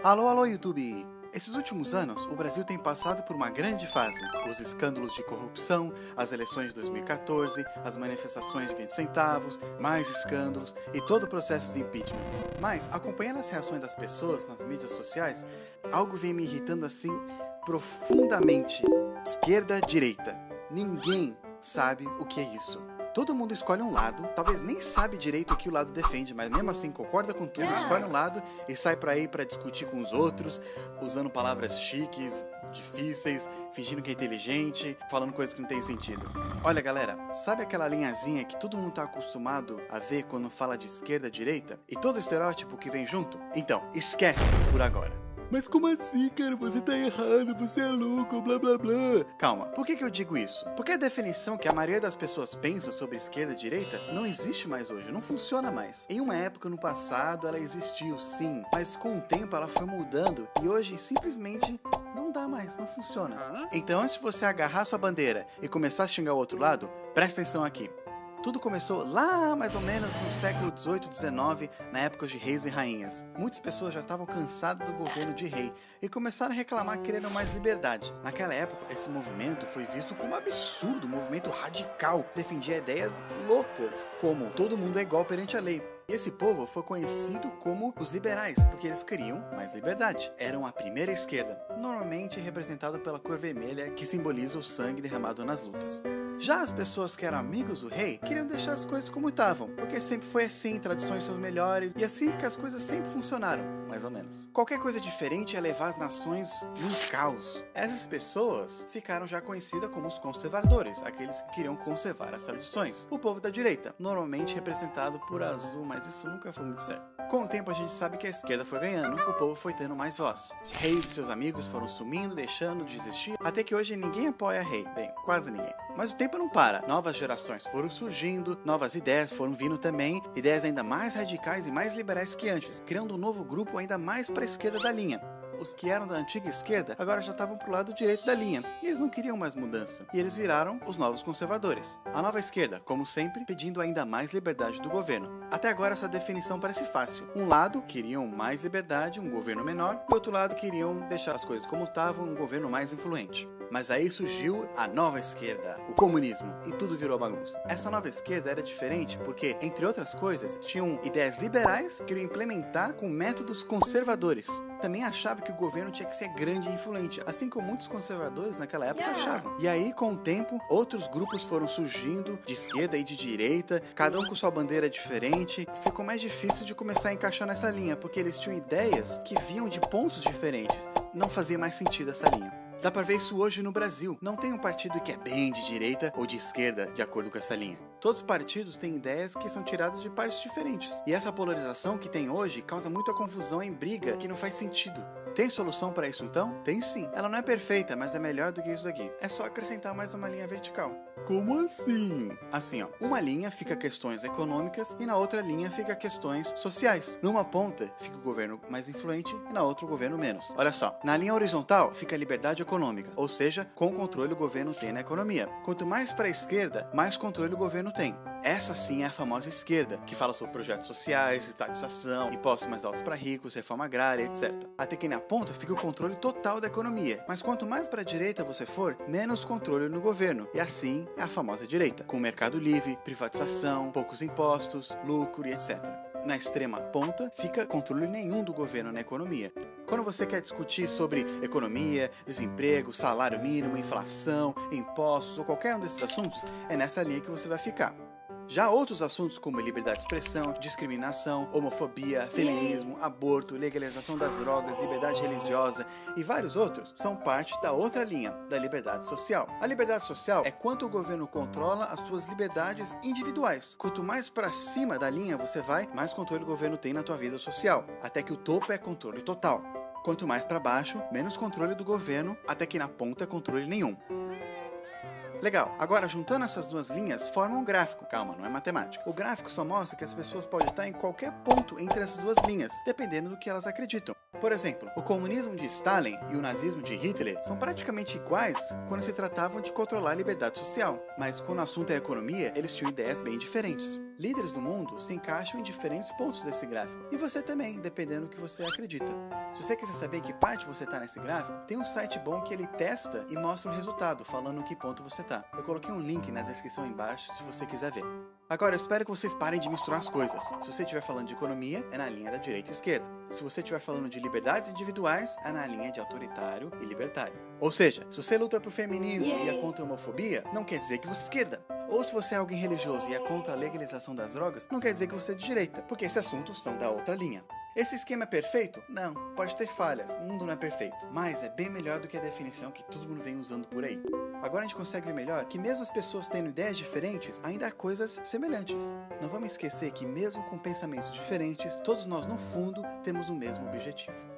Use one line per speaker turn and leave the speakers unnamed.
Alô, alô, YouTube! Esses últimos anos, o Brasil tem passado por uma grande fase. Os escândalos de corrupção, as eleições de 2014, as manifestações de 20 centavos, mais escândalos e todo o processo de impeachment. Mas, acompanhando as reações das pessoas nas mídias sociais, algo vem me irritando assim profundamente. Esquerda-direita. Ninguém sabe o que é isso. Todo mundo escolhe um lado, talvez nem sabe direito o que o lado defende, mas mesmo assim concorda com tudo, escolhe um lado e sai pra aí pra discutir com os outros, usando palavras chiques, difíceis, fingindo que é inteligente, falando coisas que não tem sentido. Olha galera, sabe aquela linhazinha que todo mundo tá acostumado a ver quando fala de esquerda, direita? E todo o estereótipo que vem junto? Então, esquece por agora. Mas como assim, cara? Você tá errado, você é louco, blá blá blá. Calma, por que eu digo isso? Porque a definição que a maioria das pessoas pensam sobre esquerda e direita não existe mais hoje, não funciona mais. Em uma época no passado ela existiu sim, mas com o tempo ela foi mudando e hoje simplesmente não dá mais, não funciona. Então antes de você agarrar sua bandeira e começar a xingar o outro lado, presta atenção aqui. Tudo começou lá mais ou menos no século XVIII, XIX, na época de reis e rainhas. Muitas pessoas já estavam cansadas do governo de rei e começaram a reclamar que queriam mais liberdade. Naquela época, esse movimento foi visto como absurdo, um movimento radical, defendia ideias loucas, como todo mundo é igual perante a lei. E esse povo foi conhecido como os liberais, porque eles queriam mais liberdade. Eram a primeira esquerda, normalmente representada pela cor vermelha, que simboliza o sangue derramado nas lutas. Já as pessoas que eram amigos do rei queriam deixar as coisas como estavam, porque sempre foi assim, tradições são melhores, e assim que as coisas sempre funcionaram, mais ou menos. Qualquer coisa diferente ia levar as nações num caos. Essas pessoas ficaram já conhecidas como os conservadores, aqueles que queriam conservar as tradições. O povo da direita, normalmente representado por azul, mas isso nunca foi muito certo. Com o tempo a gente sabe que a esquerda foi ganhando, o povo foi tendo mais voz. Reis e seus amigos foram sumindo, deixando de existir, até que hoje ninguém apoia rei. Bem, quase ninguém. Mas o tempo não para. Novas gerações foram surgindo, novas ideias foram vindo também, ideias ainda mais radicais e mais liberais que antes, criando um novo grupo ainda mais para a esquerda da linha. Os que eram da antiga esquerda agora já estavam pro lado direito da linha, e eles não queriam mais mudança, e eles viraram os novos conservadores. A nova esquerda, como sempre, pedindo ainda mais liberdade do governo. Até agora essa definição parece fácil. Um lado queriam mais liberdade, um governo menor, e outro lado queriam deixar as coisas como estavam, um governo mais influente. Mas aí surgiu a nova esquerda, o comunismo, e tudo virou bagunça. Essa nova esquerda era diferente porque, entre outras coisas, tinham ideias liberais que queriam implementar com métodos conservadores. Também achava que o governo tinha que ser grande e influente, assim como muitos conservadores naquela época achavam. E aí, com o tempo, outros grupos foram surgindo, de esquerda e de direita, cada um com sua bandeira diferente. Ficou mais difícil de começar a encaixar nessa linha, porque eles tinham ideias que vinham de pontos diferentes. Não fazia mais sentido essa linha. Dá pra ver isso hoje no Brasil. Não tem um partido que é bem de direita ou de esquerda, de acordo com essa linha. Todos os partidos têm ideias que são tiradas de partes diferentes. E essa polarização que tem hoje causa muita confusão em briga que não faz sentido. Tem solução para isso então? Tem sim. Ela não é perfeita, mas é melhor do que isso aqui. É só acrescentar mais uma linha vertical. Como assim? Assim, ó. Uma linha fica questões econômicas e na outra linha fica questões sociais. Numa ponta fica o governo mais influente e na outra o governo menos. Olha só. Na linha horizontal fica a liberdade econômica, ou seja, com controle o governo tem na economia. Quanto mais para a esquerda, mais controle o governo tem. Essa sim é a famosa esquerda, que fala sobre projetos sociais, estatização, impostos mais altos para ricos, reforma agrária, etc. Até que na ponta fica o controle total da economia. Mas quanto mais para a direita você for, menos controle no governo. E assim é a famosa direita, com mercado livre, privatização, poucos impostos, lucro e etc. Na extrema ponta fica controle nenhum do governo na economia. Quando você quer discutir sobre economia, desemprego, salário mínimo, inflação, impostos ou qualquer um desses assuntos, é nessa linha que você vai ficar. Já outros assuntos como liberdade de expressão, discriminação, homofobia, feminismo, aborto, legalização das drogas, liberdade religiosa e vários outros são parte da outra linha, da liberdade social. A liberdade social é quanto o governo controla as suas liberdades individuais. Quanto mais para cima da linha você vai, mais controle o governo tem na tua vida social, até que o topo é controle total. Quanto mais para baixo, menos controle do governo, até que na ponta é controle nenhum. Legal, agora juntando essas duas linhas forma um gráfico. Calma, não é matemática. O gráfico só mostra que as pessoas podem estar em qualquer ponto entre essas duas linhas, dependendo do que elas acreditam. Por exemplo, o comunismo de Stalin e o nazismo de Hitler são praticamente iguais quando se tratavam de controlar a liberdade social, mas quando o assunto é economia, eles tinham ideias bem diferentes. Líderes do mundo se encaixam em diferentes pontos desse gráfico. E você também, dependendo do que você acredita. Se você quiser saber em que parte você está nesse gráfico, tem um site bom que ele testa e mostra o resultado, falando em que ponto você está. Eu coloquei um link na descrição embaixo se você quiser ver. Agora, eu espero que vocês parem de misturar as coisas. Se você estiver falando de economia, é na linha da direita e esquerda. Se você estiver falando de liberdades individuais, é na linha de autoritário e libertário. Ou seja, se você luta pro feminismo e é contra a homofobia, não quer dizer que você é esquerda. Ou se você é alguém religioso e é contra a legalização das drogas, não quer dizer que você é de direita, porque esses assuntos são da outra linha. Esse esquema é perfeito? Não, pode ter falhas, o mundo não é perfeito, mas é bem melhor do que a definição que todo mundo vem usando por aí. Agora a gente consegue ver melhor que mesmo as pessoas tendo ideias diferentes, ainda há coisas semelhantes. Não vamos esquecer que mesmo com pensamentos diferentes, todos nós no fundo temos o mesmo objetivo.